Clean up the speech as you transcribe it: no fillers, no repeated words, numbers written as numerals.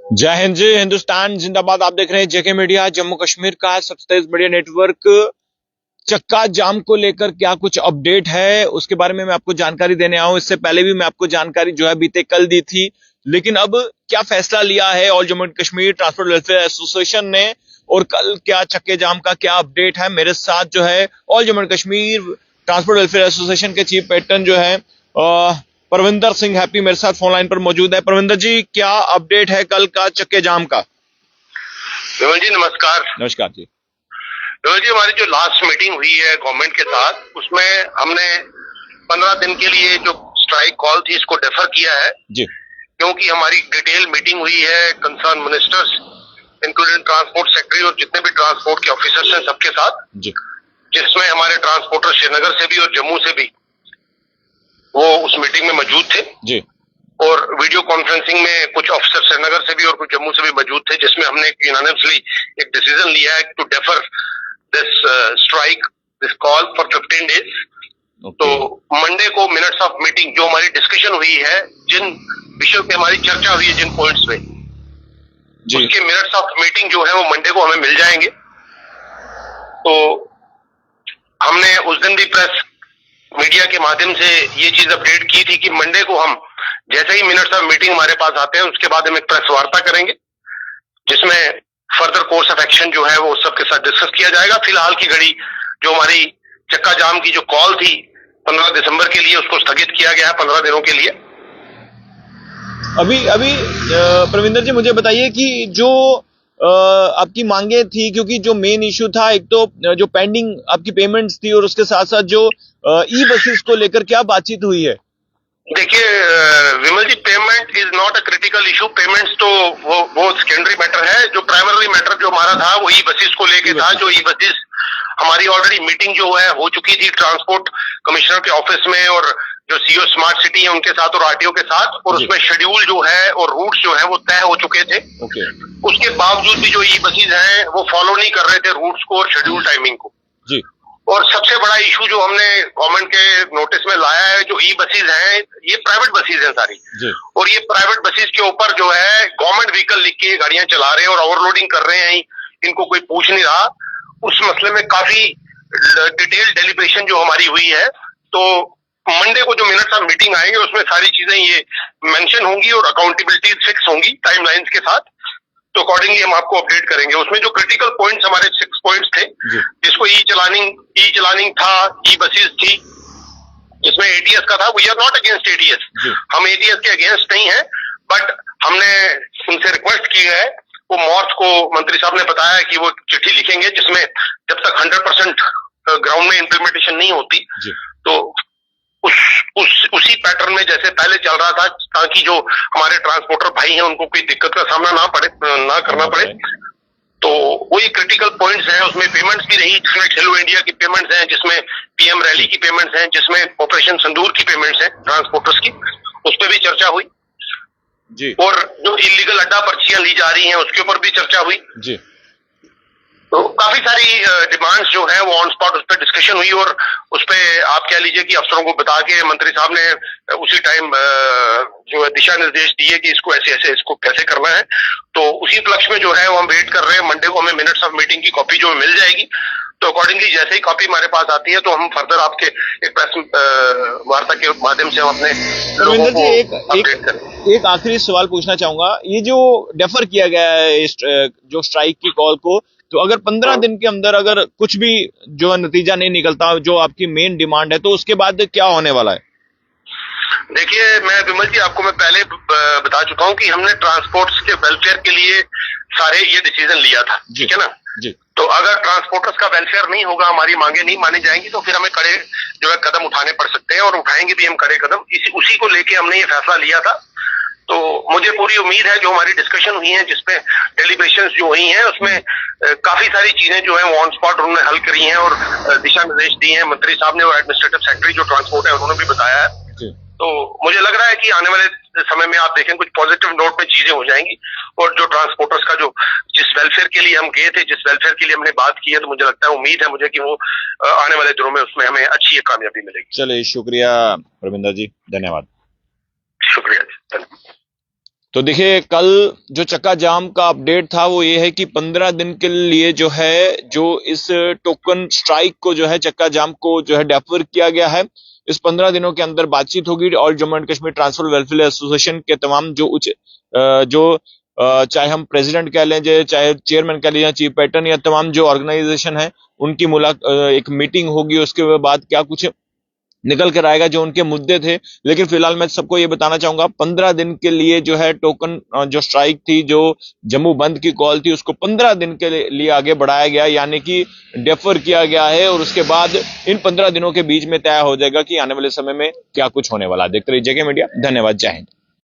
जय हिंद जी, हिंदुस्तान जिंदाबाद। आप देख रहे हैं जेके मीडिया, जम्मू कश्मीर का सबसे तेज मीडिया नेटवर्क। चक्का जाम को लेकर क्या कुछ अपडेट है उसके बारे में मैं आपको जानकारी देने आया हूं। इससे पहले भी मैं आपको जानकारी जो है बीते कल दी थी, लेकिन अब क्या फैसला लिया है all Jammu Kashmir transport welfare association ने और कल क्या चक्के जाम का क्या अपडेट है। मेरे साथ जो है all Jammu Kashmir transport welfare association के चीफ पैटर्न जो है परविंदर सिंह हैप्पी मेरे साथ फोन लाइन पर मौजूद है। परविंदर जी, क्या अपडेट है कल का चक्के जाम का? विमल जी नमस्कार। नमस्कार जी। विमल जी, हमारी जो लास्ट मीटिंग हुई है गवर्नमेंट के साथ, उसमें हमने 15 दिन के लिए जो स्ट्राइक कॉल थी इसको डेफर किया है जी। क्योंकि हमारी डिटेल मीटिंग हुई है concern ministers including transport secretary और जितने भी ट्रांसपोर्ट के ऑफिसर्स हैं सबके साथ जी। जिसमें हमारे ट्रांसपोर्टर श्रीनगर से भी और जम्मू से भी वो उस मीटिंग में मौजूद थे जी। और वीडियो कॉन्फ्रेंसिंग में कुछ ऑफिसर श्रीनगर से भी और कुछ जम्मू से भी मौजूद थे, जिसमें हमने यूनानिमसली एक डिसीजन लिया है to defer this strike this call for 15 days. तो मंडे को मिनट्स ऑफ मीटिंग जो हमारी डिस्कशन हुई है, जिन विषयों पे हमारी चर्चा हुई है, जिन पॉइंट्स पे, उसके मिनट्स ऑफ मीटिंग जो है वो मंडे को हमें मिल जाएंगे। तो हमने उस दिन भी प्रेस मीडिया के माध्यम से ये चीज अपडेट की थी कि मंडे को हम जैसे ही मिनट्स ऑफ मीटिंग हमारे पास आते हैं उसके बाद हम एक प्रेस वार्ता करेंगे जिसमें फर्दर कोर्स ऑफ एक्शन जो है वो सबके साथ डिस्कस किया जाएगा। फिलहाल की घड़ी जो हमारी चक्का जाम की जो कॉल थी 15 दिसंबर के लिए, उसको स्थगित किया गया है 15 दिनों के लिए। अभी प्रविंदर जी, मुझे बताइए कि जो आपकी मांगे थी, क्योंकि जो मेन इशू था एक तो जो पेंडिंग आपकी पेमेंट्स थी और उसके साथ साथ जो ई बसेस को लेकर क्या बातचीत हुई है? देखिए Vimal ji, payment is not a critical issue. Payments तो वो सेकेंडरी मैटर है। जो प्राइमरी मैटर जो हमारा था वो ई बसेस को लेके था। जो ई बसेस हमारी ऑलरेडी मीटिंग जो है हो चुकी थी ट्रांसपोर्ट कमिश्नर के ऑफिस में और जो सीओ स्मार्ट सिटी है उनके साथ और आरटीओ के साथ, और उसमें शेड्यूल जो है और रूट्स जो है वो तय हो चुके थे। उसके बावजूद भी जो ई बसेस हैं वो फॉलो नहीं कर रहे थे रूट्स को और शेड्यूल टाइमिंग को जी। और सबसे बड़ा इशू जो हमने गवर्नमेंट के नोटिस में लाया है, जो ई बसेस हैं ये प्राइवेट बसेस हैं सारी जी। और ये प्राइवेट बसेस के ऊपर जो है गवर्नमेंट व्हीकल लिख के गाड़ियां चला रहे हैं और ओवरलोडिंग कर रहे हैं, इनको कोई पूछ नहीं रहा। उस मसले में काफी डिटेल डेलिब्रेशन जो हमारी हुई है, तो मंडे को जो मिनट्स ऑफ मीटिंग आएंगे उसमें सारी चीजें ये मेंशन होंगी और अकाउंटेबिलिटी फिक्स होंगी टाइमलाइंस के साथ। तो अकॉर्डिंगली हम आपको अपडेट करेंगे। उसमें जो क्रिटिकल पॉइंट्स हमारे 6 पॉइंट्स थे, जिसको ई चलानिंग था, ई बसेस थी, जिसमें एटीएस का था। We are not against ATS, हम एटीएस के अगेंस्ट नहीं है, बट हमने उनसे रिक्वेस्ट की है। वो मॉर्थ को मंत्री साहब ने बताया कि वो चिट्ठी लिखेंगे जिसमें जब तक 100% ग्राउंड में इम्प्लीमेंटेशन नहीं होती तो उसी पैटर्न में जैसे पहले चल रहा था, ताकि जो हमारे ट्रांसपोर्टर भाई हैं उनको कोई दिक्कत का सामना ना करना पड़े। तो वही क्रिटिकल पॉइंट्स हैं। उसमें पेमेंट्स भी रही, जिसमें खेलो इंडिया की पेमेंट्स हैं, जिसमें पीएम रैली की पेमेंट्स हैं, जिसमें ऑपरेशन संदूर की पेमेंट्स हैं ट्रांसपोर्टर्स की, उस पर भी चर्चा हुई जी। और जो इलीगल अड्डा पर्चियां ली जा रही हैं उसके ऊपर भी चर्चा हुई जी। तो काफी सारी डिमांड्स जो है वो ऑन स्पॉट उस पर डिस्कशन हुई और उस पर आप कह लीजिए कि अफसरों को बता के मंत्री साहब ने उसी टाइम जो है दिशा निर्देश दिए कि इसको ऐसे इसको कैसे करना है। तो उसी उपलक्ष्य में जो है वो हम वेट कर रहे हैं। मंडे को हमें मिनट्स ऑफ मीटिंग की कॉपी जो मिल जाएगी, तो अकॉर्डिंगली जैसे ही कॉपी हमारे पास आती है तो हम फर्दर आपके एक प्रेस वार्ता के माध्यम से हम अपने लोगों को एक आखिरी सवाल पूछना चाहूंगा। ये जो डेफर किया गया है जो स्ट्राइक की कॉल को, तो अगर 15 दिन के अंदर अगर कुछ भी जो नतीजा नहीं निकलता, जो आपकी मेन डिमांड है, तो उसके बाद क्या होने वाला है? देखिए मैं विमल जी आपको मैं पहले बता चुका हूं कि हमने ट्रांसपोर्ट्स के वेलफेयर के लिए सारे ये डिसीजन लिया था, ठीक है ना जी। तो अगर ट्रांसपोर्टर्स का वेलफेयर नहीं होगा, हमारी मांगे नहीं मानी जाएंगी, तो फिर हमें कड़े जो है कदम उठाने पड़ सकते हैं और उठाएंगे भी हम कड़े कदम। उसी को लेके हमने ये फैसला लिया था। तो मुझे पूरी उम्मीद है जो हमारी डिस्कशन हुई है, जिसमें डेलिब्रेशंस जो हुई हैं, उसमें काफी सारी चीजें जो है वो ऑन स्पॉट उन्होंने हल करी हैं और दिशा निर्देश दिए हैं मंत्री साहब ने और एडमिनिस्ट्रेटिव सेक्रेटरी जो ट्रांसपोर्ट है उन्होंने भी बताया है। तो मुझे लग रहा है कि आने वाले समय में आप देखें कुछ पॉजिटिव नोट पे चीजें हो जाएंगी और जो ट्रांसपोर्टर्स का जो जिस वेलफेयर के लिए हम गए थे, जिस वेलफेयर के लिए हमने बात की है, तो मुझे लगता है, उम्मीद है मुझे कि वो आने वाले दिनों में उसमें हमें अच्छी एक कामयाबी मिलेगी। चलिए, शुक्रिया परविंदर जी, धन्यवाद। शुक्रिया जी, धन्यवाद। तो देखिए, कल जो चक्का जाम का अपडेट था वो ये है कि 15 दिन के लिए जो है, जो इस टोकन स्ट्राइक को जो है, चक्का जाम को जो है डेफर किया गया है। इस 15 दिनों के अंदर बातचीत होगी और Jammu and Kashmir transport welfare association के तमाम चाहे हम प्रेसिडेंट कह लें, चाहे चेयरमैन कह लीजिए, चीफ पैटर्न या तमाम जो ऑर्गेनाइजेशन है, उनकी एक मीटिंग होगी। उसके बाद क्या कुछ निकल कर आएगा, जो उनके मुद्दे थे। लेकिन फिलहाल मैं सबको ये बताना चाहूंगा, 15 दिन के लिए जो है टोकन जो स्ट्राइक थी, जो जम्मू बंद की कॉल थी, उसको 15 दिन के लिए आगे बढ़ाया गया, यानी कि डेफर किया गया है। और उसके बाद इन 15 दिनों के बीच में तय हो जाएगा कि आने वाले समय में क्या कुछ होने वाला। देखते रहिए जेके मीडिया। धन्यवाद। जय हिंद।